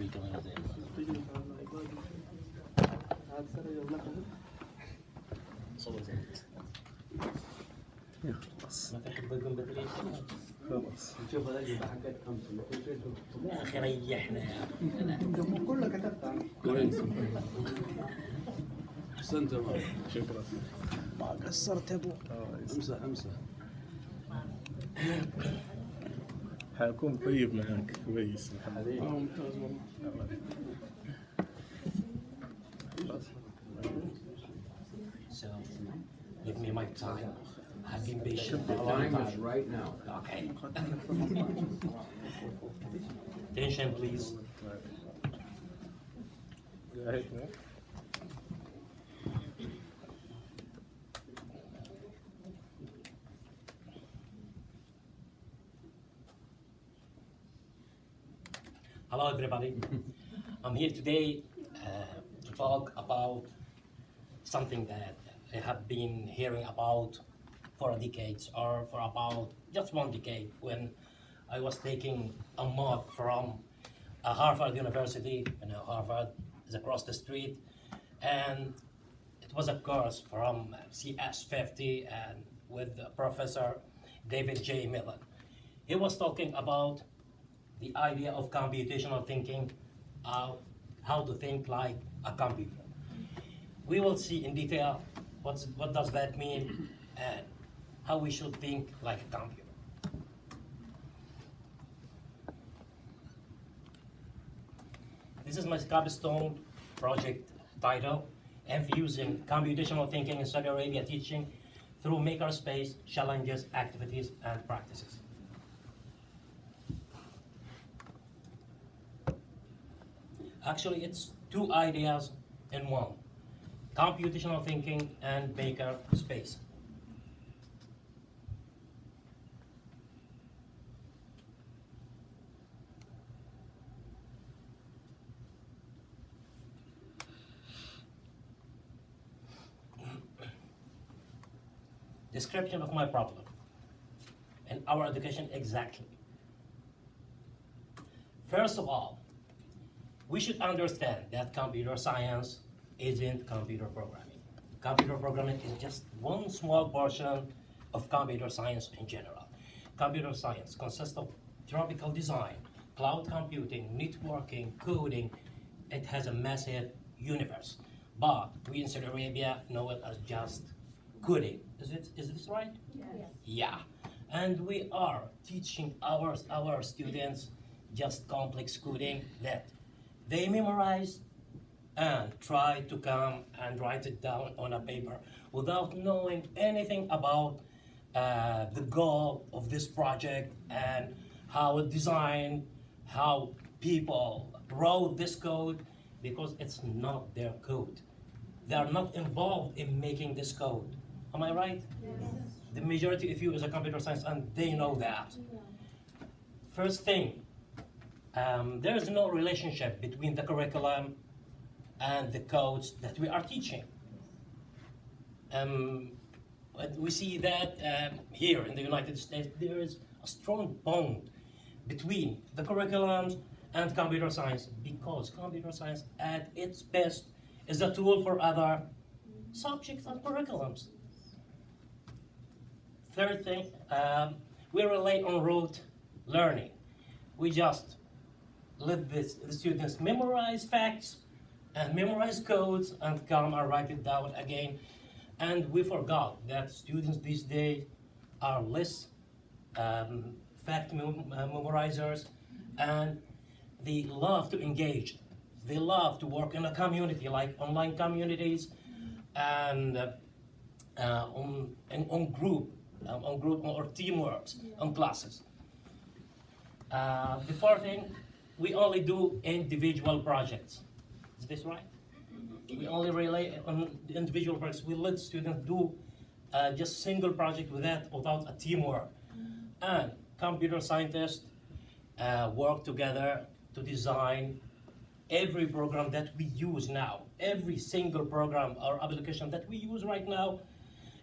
بالكاميرا زي صور زي يخلص ما في حد بيقوم بدري خلاص. نشوف الأجوبة حقت خمسة. يا اخي ريحنا يا كله كتبت عنه. كويس. أحسنت يا مان. شكرا. ما قصرت يا ابو. امسح امسح. حيكون طيب معاك كويس. حبيبي. ممتاز والله. خلاص. So, give me my time. I've been patient for a The long time is time. right now. Okay. Attention, please. قاعد Hello, everybody. I'm here today to talk about something that I have been hearing about for decades, or for about just one decade, when I was taking a mock from Harvard University. You know, Harvard is across the street, and it was a course from CS50 and with Professor David J. Millen. He was talking about the idea of computational thinking, how to think like a computer. We will see in detail what does that mean and how we should think like a computer. This is my capstone project title, Infusing Computational Thinking in Saudi Arabia Teaching through Makerspace Challenges, Activities, and Practices. Actually, it's two ideas in one, computational thinking and maker space. Description of my problem and our education exactly. First of all, we should understand that computer science isn't computer programming. Computer programming is just one small portion of computer science in general. Computer science consists of theoretical design, cloud computing, networking, coding. It has a massive universe. But we in Saudi Arabia know it as just coding. Is this right? Yes. Yeah. And we are teaching our students just complex coding that they memorize and try to come and write it down on a paper without knowing anything about the goal of this project and how it designed, how people wrote this code, because it's not their code. They are not involved in making this code. Am I right? Yes. The majority of you is a computer science, and they know that. First thing, there is no relationship between the curriculum and the codes that we are teaching. We see that here in the United States, there is a strong bond between the curriculums and computer science, because computer science at its best is a tool for other subjects and curriculums. Third thing, we rely on rote learning. We just let the students memorize facts and memorize codes and come and write it down again. And we forgot that students these days are less fact memorizers, and they love to engage. They love to work in a community, like online communities, and on group or teamworks, on classes. The fourth thing, we only do individual projects. Is this right? We only rely on the individual projects. We let students do just single project without a teamwork. And computer scientists work together to design every program that we use now. Every single program or application that we use right now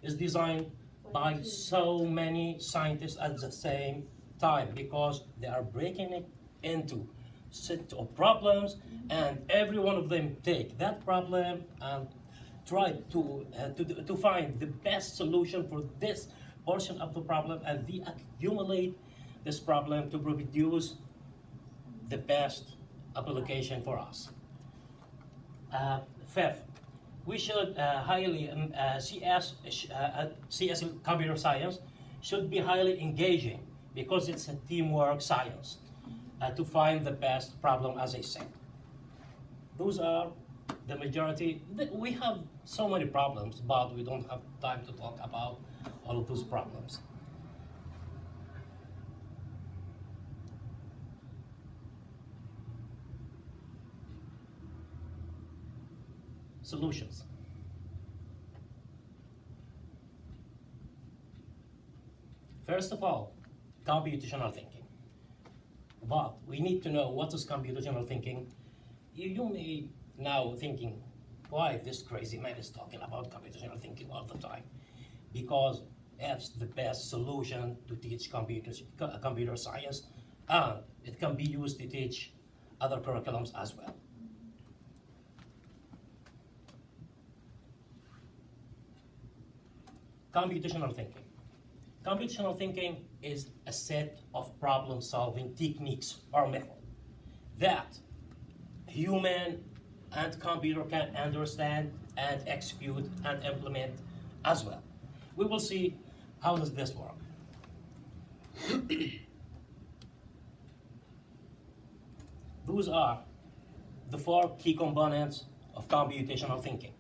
is designed by so many scientists at the same time, because they are breaking it into set of problems, and every one of them take that problem and try to find the best solution for this portion of the problem, and they accumulate this problem to produce the best application for us. Fifth, we should CS computer science should be highly engaging because it's a teamwork science to find the best problem, as I said. Those are the majority. We have so many problems, but we don't have time to talk about all of those problems. Solutions. First of all, computational thinking. But we need to know what is computational thinking. You may now thinking, why this crazy man is talking about computational thinking all the time? Because it's the best solution to teach computer science, and it can be used to teach other curriculums as well. Computational thinking. Computational thinking is a set of problem-solving techniques or method that human and computer can understand and execute and implement as well. We will see how does this work. Those are the 4 key components of computational thinking: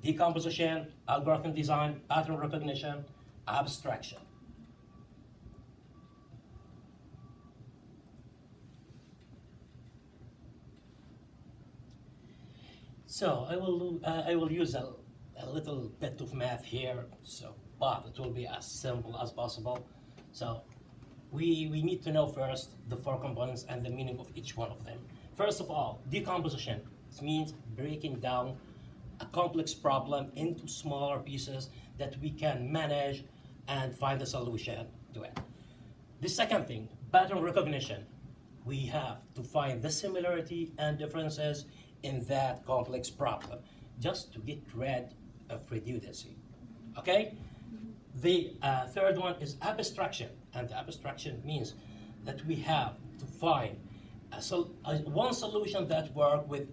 decomposition, algorithm design, pattern recognition, abstraction. So I will use a little bit of math here, but it will be as simple as possible. So we need to know first the 4 components and the meaning of each one of them. First of all, decomposition. It means breaking down a complex problem into smaller pieces that we can manage and find a solution to it. The second thing, pattern recognition. We have to find the similarity and differences in that complex problem just to get rid of redundancy. Okay? The third one is abstraction, and abstraction means that we have to find one solution that works with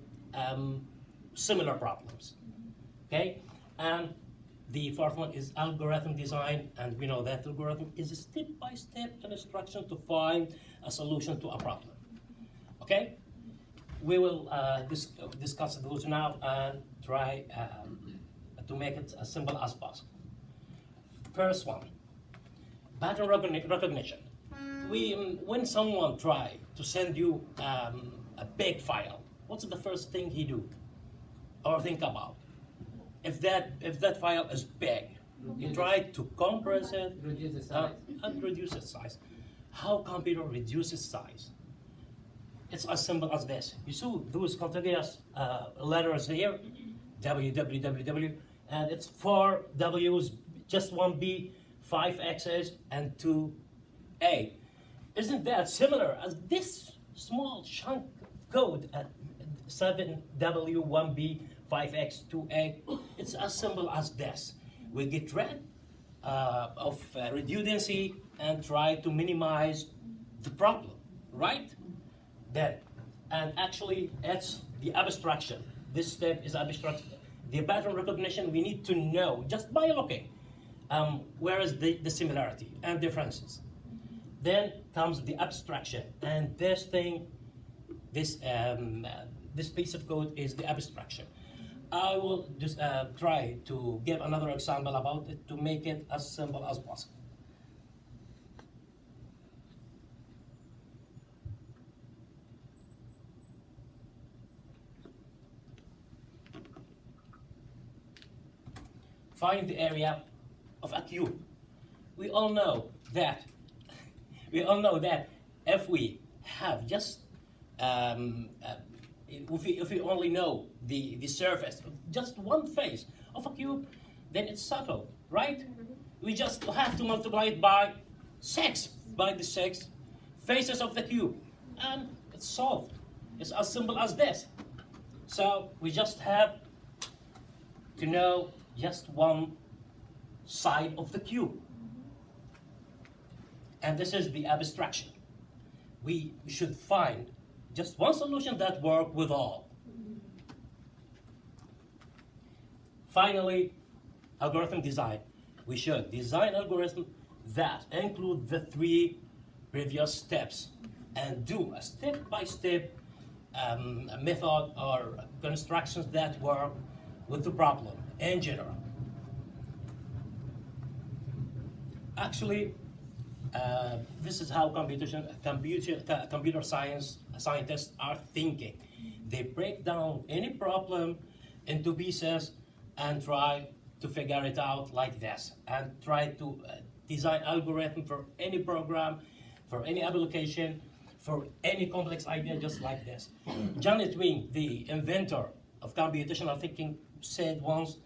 similar problems. Okay? And the fourth one is algorithm design, and we know that algorithm is a step-by-step instruction to find a solution to a problem. Okay? We will discuss those now and try to make it as simple as possible. First one, pattern recognition. When someone try to send you a big file, what's the first thing he do or think about? If that file is big, you try to compress it Reduce the size. and reduce its size. How computer reduces size? It's as simple as this. You see those contiguous letters here, www, and it's 4 W's, just 1 B, 5 X's, and 2 A. Isn't that similar as this small chunk code at 7W, 1B, 5X, 2A? It's as simple as this. We get rid of redundancy and try to minimize the problem, right? Then, and actually it's the abstraction. This step is abstraction. The pattern recognition, we need to know just by looking where is the similarity and differences. Then comes the abstraction, and this piece of code is the abstraction. I will just try to give another example about it to make it as simple as possible. Find the area of a cube. We all know that if we have just if we only know the surface, just one face of a cube, then it's subtle, right? We just have to multiply it by the 6 faces of the cube. and it's solved. It's as simple as this. So we just have to know just one side of the cube. And this is the abstraction. We should find just one solution that works with all. Finally, algorithm design. We should design algorithms that include the three previous steps and do a step-by-step method or constructions that work with the problem in general. Actually, this is how computer science scientists are thinking. They break down any problem into pieces and try to figure it out like this, and try to design algorithm for any program, for any application, for any complex idea, just like this. John Dewey, the inventor of computational thinking, said once,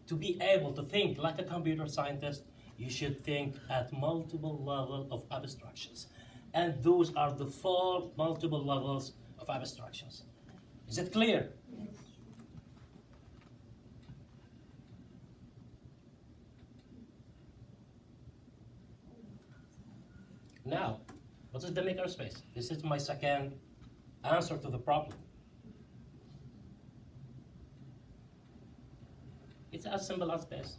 to be able to think like a computer scientist, you should think at multiple levels of abstractions. And those are the 4 multiple levels of abstractions. Is it clear? Yes. Now, what is the makerspace? This is my second answer to the problem. It's as simple as this.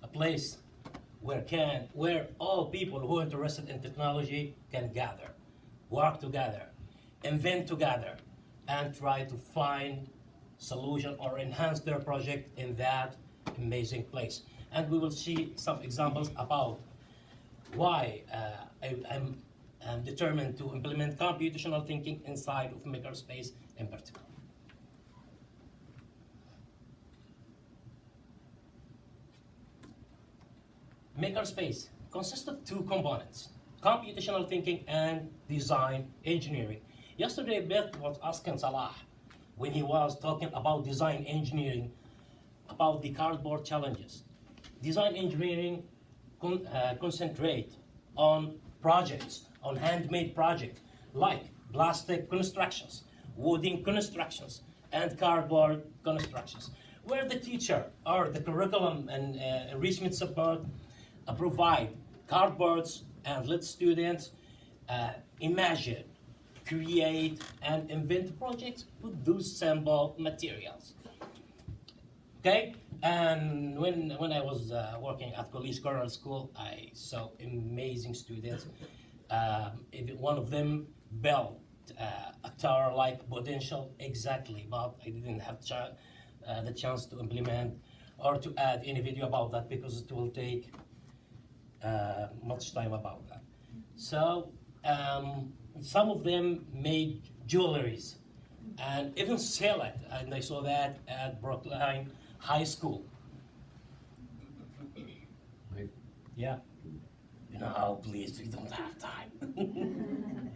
A place where all people who are interested in technology can gather, work together, invent together, and try to find solution or enhance their project in that amazing place. And we will see some examples about why I'm determined to implement computational thinking inside of Makerspace in particular. Makerspace consists of 2 components, computational thinking and design engineering. Yesterday, Beth was asking Salah, when he was talking about design engineering, about the cardboard challenges. Design engineering concentrate on projects, on handmade projects, like plastic constructions, wooden constructions, and cardboard constructions, where the teacher or the curriculum and enrichment support provide cardboards and let students imagine, create, and invent projects with those simple materials. Okay, and when I was working at College Cornell School, I saw amazing students. Even one of them built a tower-like potential exactly, but I didn't have the chance to implement or to add any video about that because it will take much time about that. So some of them made jewelries and even sell it, and I saw that at Brookline High School. Yeah. You know how, please, we don't have time.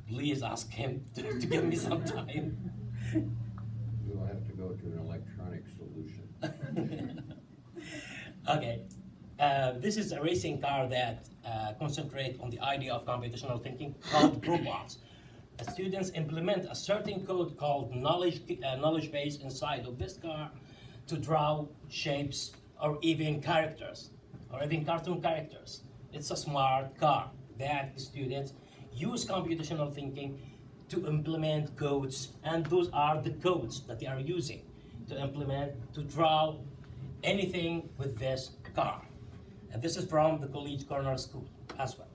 Please ask him to give me some time. We will have to go to an electronic solution. Okay. This is a racing car that concentrates on the idea of computational thinking called robots. Students implement a certain code called knowledge base inside of this car to draw shapes or even characters, or even cartoon characters. It's a smart car that the students use computational thinking to implement codes, and those are the codes that they are using to implement, to draw anything with this car. And this is from the College Cornell School as well.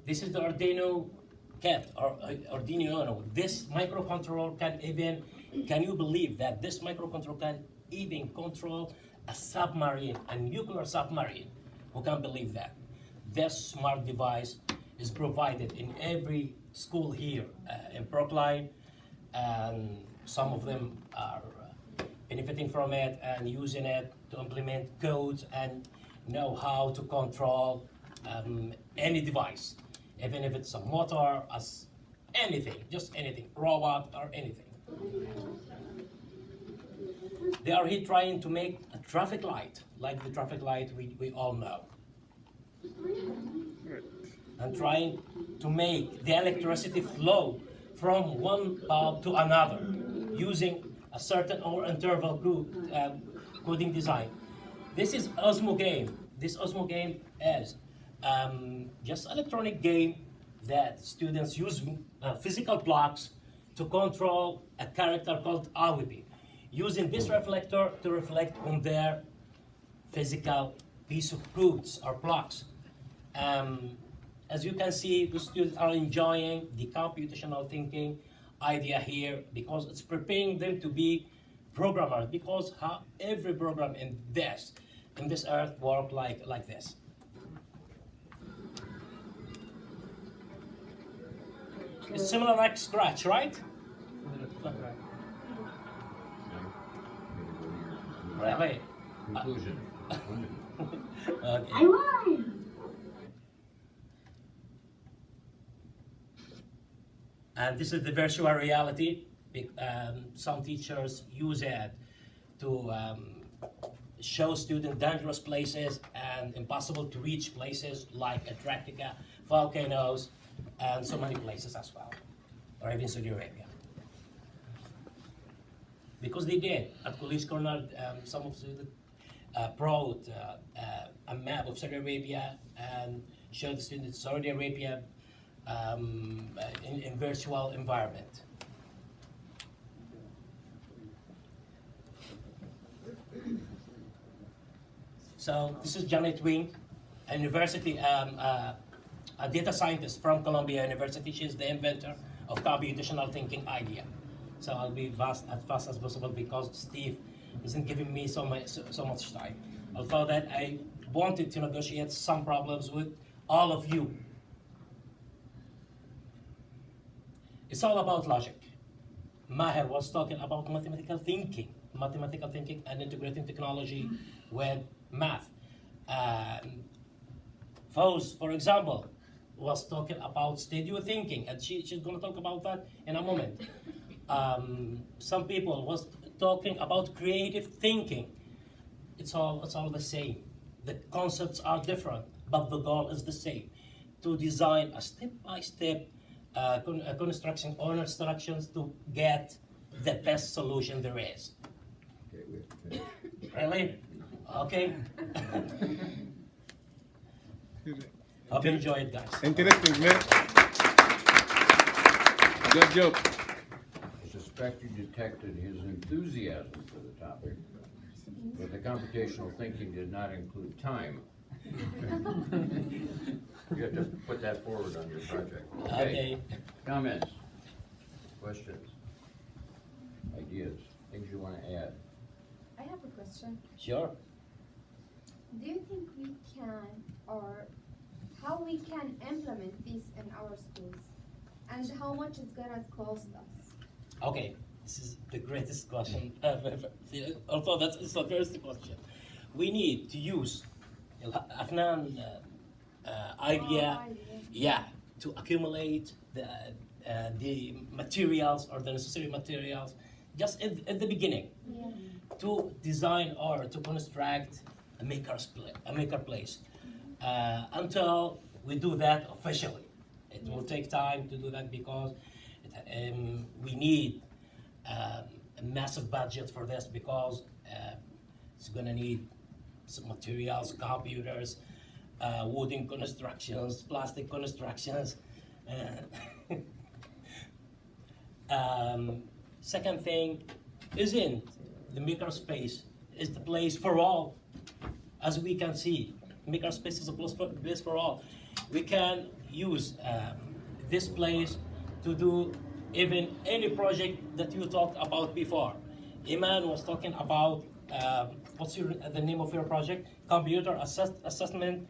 This is the Arduino kit, or Arduino Uno. This microcontroller can you believe that this microcontroller can even control a submarine, a nuclear submarine? Who can believe that? This smart device is provided in every school here in Brookline, and some of them are benefiting from it and using it to implement codes and know how to control any device, even if it's a motor, as anything, just anything, robot or anything. They are here trying to make a traffic light, like the traffic light we all know. And trying to make the electricity flow from one bulb to another using a certain or interval coding design. This is Osmo game. This Osmo game is just electronic game that students use physical blocks to control a character called Awibi, using this reflector to reflect on their physical piece of codes or blocks. As you can see, the students are enjoying the computational thinking idea here because it's preparing them to be programmers, because how every program in this earth work like this. It's similar like Scratch, right? Really? Conclusion. Okay. I won! And this is the virtual reality. Some teachers use it to show students dangerous places and impossible to reach places like Antarctica, volcanoes, and so many places as well, or even Saudi Arabia. Because they did. At College Corner, some of the students brought a map of Saudi Arabia and showed the students Saudi Arabia in virtual environment. So this is Janet Wing, a university, a data scientist from Columbia University. She's the inventor of computational thinking idea. So I'll be as fast as possible because Steve isn't giving me so much time. Although that I wanted to negotiate some problems with all of you. It's all about logic. Maher was talking about mathematical thinking and integrating technology with math. Fawz, for example, was talking about studio thinking, and she's going to talk about that in a moment. Some people was talking about creative thinking. It's all the same. The concepts are different, but the goal is the same: to design a step-by-step construction or instructions to get the best solution there is. Okay, we have to finish. Really? Okay. Hope you enjoy it, guys. Interesting, man. Good job. I suspect you detected his enthusiasm for the topic, but the computational thinking did not include time. You have to put that forward on your project. Okay. Comments, questions, ideas, things you want to add? I have a question. Sure. Do you think we can, or how we can implement this in our schools? And how much it's gonna cost us? Okay. This is the greatest question ever. Although it's the first question. We need to use Afnan idea, yeah, to accumulate the materials or the necessary materials just at the beginning Yeah. to design or to construct a maker place. Until we do that officially, it will take time to do that because we need a massive budget for this because it's gonna need some materials, computers, wooden constructions, plastic constructions. Second thing, isn't the Makerspace is the place for all? As we can see, Makerspace is a place for all. We can use this place to do even any project that you talked about before. Iman was talking about what's the name of your project? Computer assessment,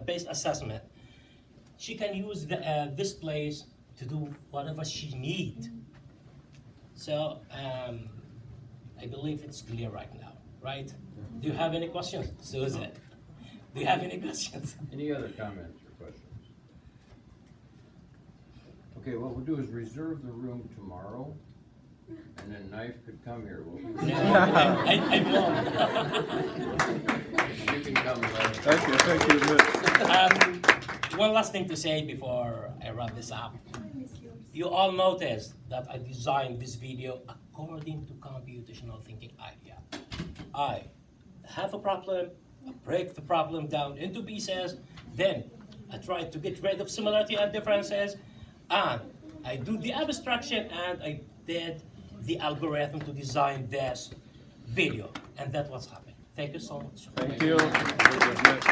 based assessment. She can use this place to do whatever she needs. So I believe it's clear right now, right? Do you have any questions, Susan? Do you have any questions? Any other comments or questions? Okay, what we'll do is reserve the room tomorrow, and then Knife could come here. I won't. You can come later. Thank you, Nick. One last thing to say before I wrap this up. You all noticed that I designed this video according to computational thinking idea. I have a problem, I break the problem down into pieces, then I try to get rid of similarity and differences, and I do the abstraction, and I did the algorithm to design this video. And that's what's happened. Thank you so much. Thank you. Very good, Nick.